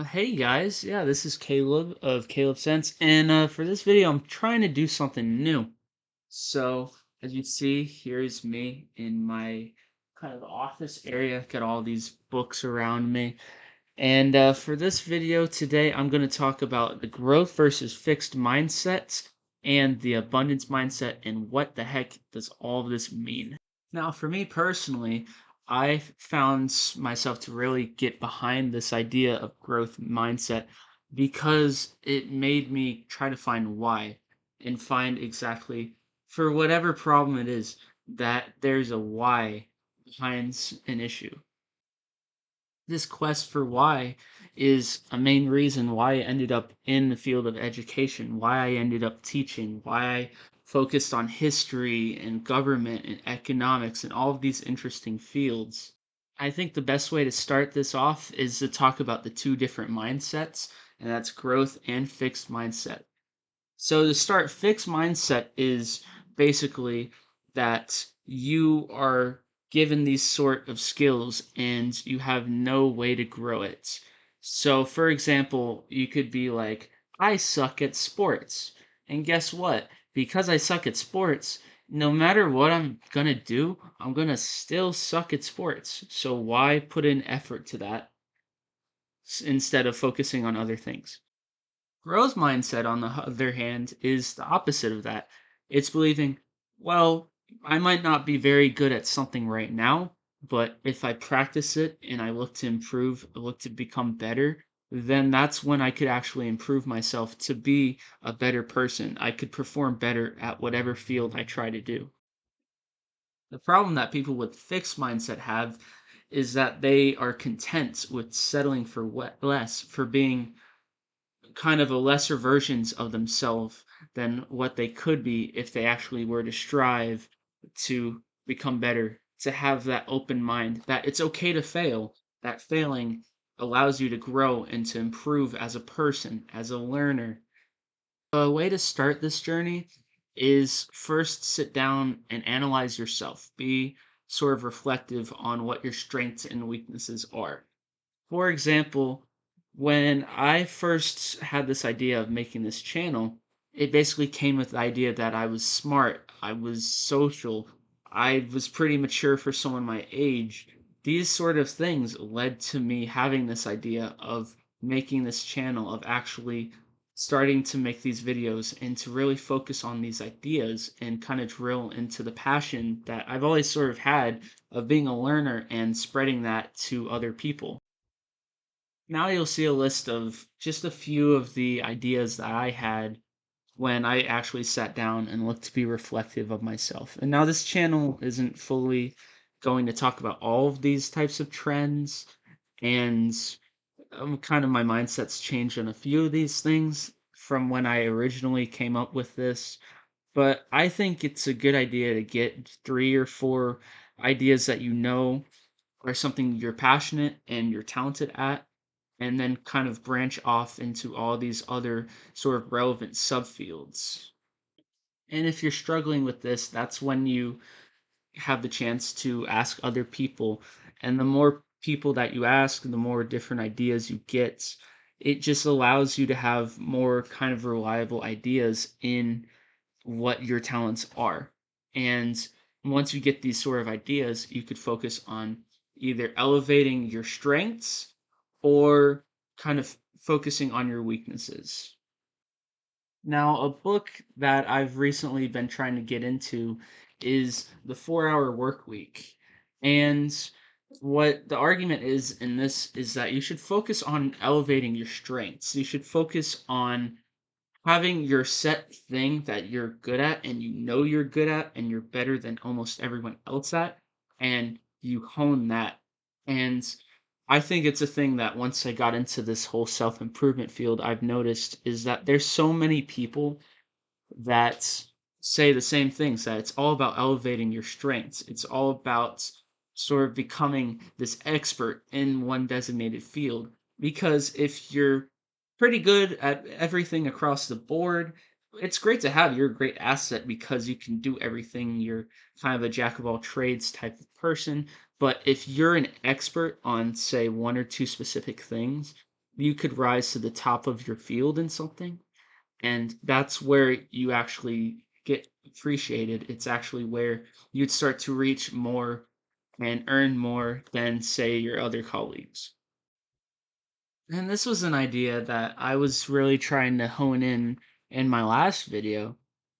Hey guys, yeah, this is Caleb of Caleb Sense, and for this video, I'm trying to do something new. So, as you see, here's me in my kind of office area. Got all these books around me, and for this video today, I'm going to talk about the growth versus fixed mindsets and the abundance mindset, and what the heck does all of this mean? Now, for me personally, I found myself to really get behind this idea of growth mindset because it made me try to find why and find exactly for whatever problem it is that there's a why behind an issue. This quest for why is a main reason why I ended up in the field of education, why I ended up teaching, why I focused on history and government and economics and all of these interesting fields. I think the best way to start this off is to talk about the two different mindsets, and that's growth and fixed mindset. So to start, fixed mindset is basically that you are given these sort of skills and you have no way to grow it. So for example, you could be like, I suck at sports. And guess what? Because I suck at sports, no matter what I'm gonna do, I'm gonna still suck at sports. So why put in effort to that instead of focusing on other things? Growth mindset, on the other hand, is the opposite of that. It's believing, well, I might not be very good at something right now, but if I practice it and I look to improve, look to become better, then that's when I could actually improve myself to be a better person. I could perform better at whatever field I try to do. The problem that people with fixed mindset have is that they are content with settling for what less, for being kind of a lesser versions of themselves than what they could be if they actually were to strive to become better, to have that open mind that it's okay to fail, that failing allows you to grow and to improve as a person, as a learner. A way to start this journey is first sit down and analyze yourself. Be sort of reflective on what your strengths and weaknesses are. For example, when I first had this idea of making this channel, it basically came with the idea that I was smart, I was social, I was pretty mature for someone my age. These sort of things led to me having this idea of making this channel, of actually starting to make these videos and to really focus on these ideas and kind of drill into the passion that I've always sort of had of being a learner and spreading that to other people. Now you'll see a list of just a few of the ideas that I had when I actually sat down and looked to be reflective of myself. And now this channel isn't fully going to talk about all of these types of trends, and kind of my mindset's changed on a few of these things from when I originally came up with this. But I think it's a good idea to get three or four ideas that you know are something you're passionate and you're talented at, and then kind of branch off into all these other sort of relevant subfields. And if you're struggling with this, that's when you have the chance to ask other people. And the more people that you ask, the more different ideas you get. It just allows you to have more kind of reliable ideas in what your talents are. And once you get these sort of ideas, you could focus on either elevating your strengths or kind of focusing on your weaknesses. Now, a book that I've recently been trying to get into is The 4 Hour Work Week. And what the argument is in this is that you should focus on elevating your strengths. You should focus on having your set thing that you're good at and you know you're good at and you're better than almost everyone else at, and you hone that. And I think it's a thing that once I got into this whole self-improvement field, I've noticed is that there's so many people that say the same things, that it's all about elevating your strengths. It's all about sort of becoming this expert in one designated field. Because if you're pretty good at everything across the board, it's great to have. You're a great asset because you can do everything. You're kind of a jack of all trades type of person. But if you're an expert on, say, one or two specific things, you could rise to the top of your field in something, and that's where you actually get appreciated. It's actually where you'd start to reach more and earn more than, say, your other colleagues. And this was an idea that I was really trying to hone in my last video,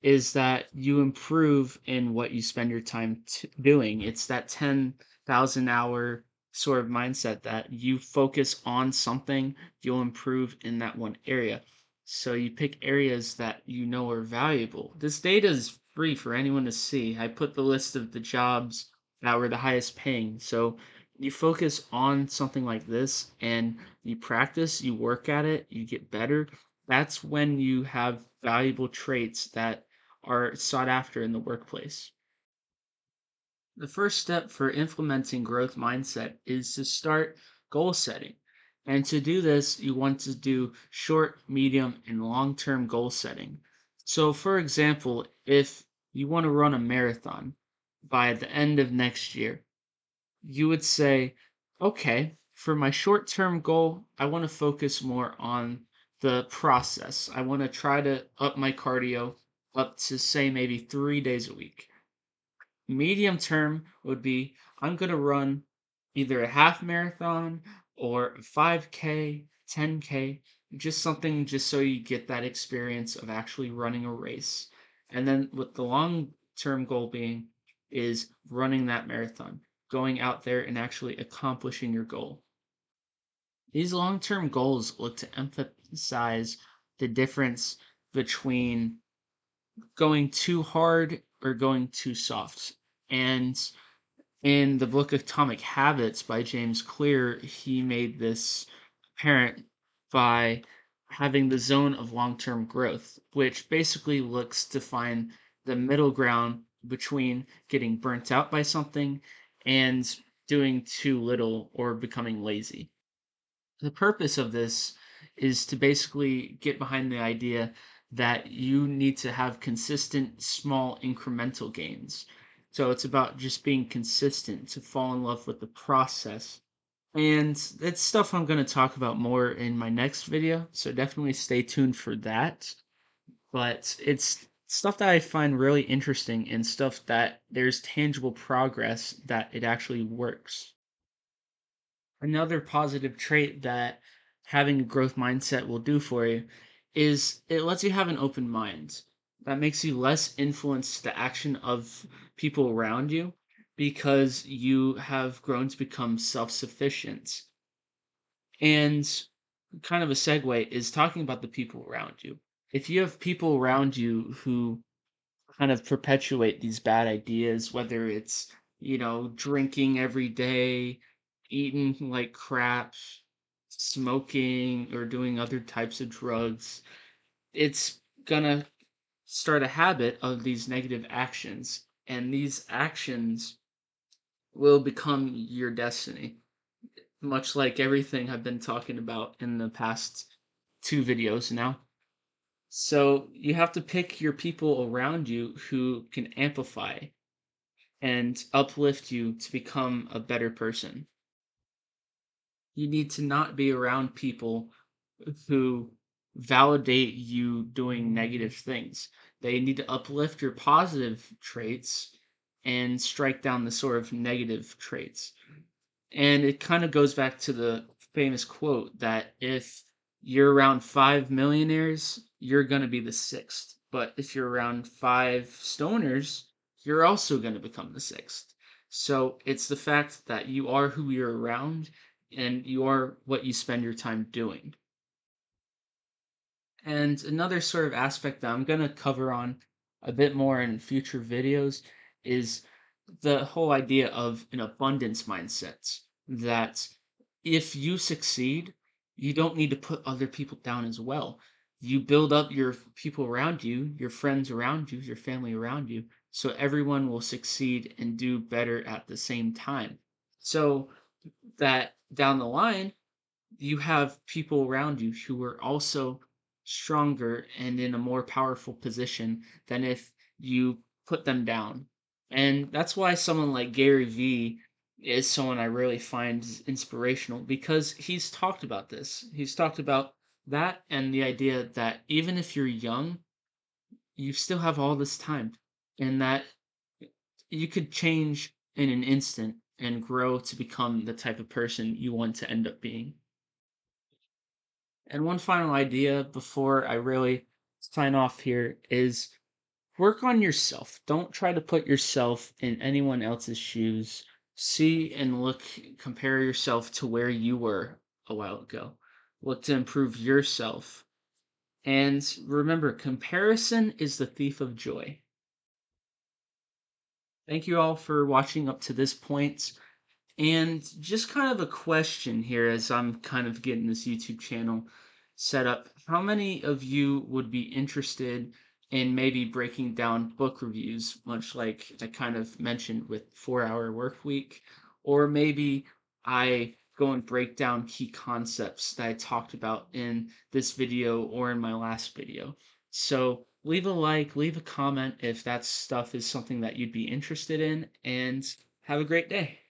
is that you improve in what you spend your time doing. It's that 10,000 hour sort of mindset that you focus on something, you'll improve in that one area. So you pick areas that you know are valuable. This data is free for anyone to see. I put the list of the jobs that were the highest paying. So you focus on something like this and you practice, you work at it, you get better. That's when you have valuable traits that are sought after in the workplace. The first step for implementing growth mindset is to start goal setting. And to do this, you want to do short, medium, and long term goal setting. So, for example, if you want to run a marathon by the end of next year, you would say, okay, for my short term goal, I want to focus more on the process. I want to try to up my cardio up to, say, maybe 3 days a week. Medium term would be, I'm going to run either a half marathon or a 5K, 10K, just something just so you get that experience of actually running a race. And then with the long term goal being is running that marathon, going out there and actually accomplishing your goal. These long term goals look to emphasize the difference between going too hard or going too soft. And in the book Atomic Habits by James Clear, he made this apparent by having the zone of long term growth, which basically looks to find the middle ground between getting burnt out by something and doing too little or becoming lazy. The purpose of this is to basically get behind the idea that you need to have consistent, small, incremental gains. So it's about just being consistent to fall in love with the process. And that's stuff I'm going to talk about more in my next video. So definitely stay tuned for that. But it's stuff that I find really interesting and stuff that there's tangible progress that it actually works. Another positive trait that having a growth mindset will do for you is it lets you have an open mind. That makes you less influenced the action of people around you because you have grown to become self-sufficient. And kind of a segue is talking about the people around you. If you have people around you who kind of perpetuate these bad ideas, whether it's, drinking every day, eating like crap, smoking, or doing other types of drugs. It's gonna start a habit of these negative actions, and these actions will become your destiny, much like everything I've been talking about in the past two videos now. So you have to pick your people around you who can amplify and uplift you to become a better person. You need to not be around people who validate you doing negative things. They need to uplift your positive traits and strike down the sort of negative traits. And it kind of goes back to the famous quote that if you're around five millionaires, you're going to be the sixth. But if you're around five stoners, you're also going to become the sixth. So it's the fact that you are who you're around and you are what you spend your time doing. And another sort of aspect that I'm going to cover on a bit more in future videos is the whole idea of an abundance mindset. That if you succeed, you don't need to put other people down as well. You build up your people around you, your friends around you, your family around you, so everyone will succeed and do better at the same time. So that down the line, you have people around you who are also stronger and in a more powerful position than if you put them down. And that's why someone like Gary Vee is someone I really find inspirational because he's talked about this. He's talked about that and the idea that even if you're young, you still have all this time and that you could change in an instant and grow to become the type of person you want to end up being. And one final idea before I really sign off here is work on yourself. Don't try to put yourself in anyone else's shoes. See and look, compare yourself to where you were a while ago. Look to improve yourself. And remember, comparison is the thief of joy. Thank you all for watching up to this point. And just kind of a question here as I'm kind of getting this YouTube channel set up. How many of you would be interested in maybe breaking down book reviews, much like I kind of mentioned with 4 Hour Work Week? Or maybe I go and break down key concepts that I talked about in this video or in my last video. So leave a like, leave a comment if that stuff is something that you'd be interested in, and have a great day.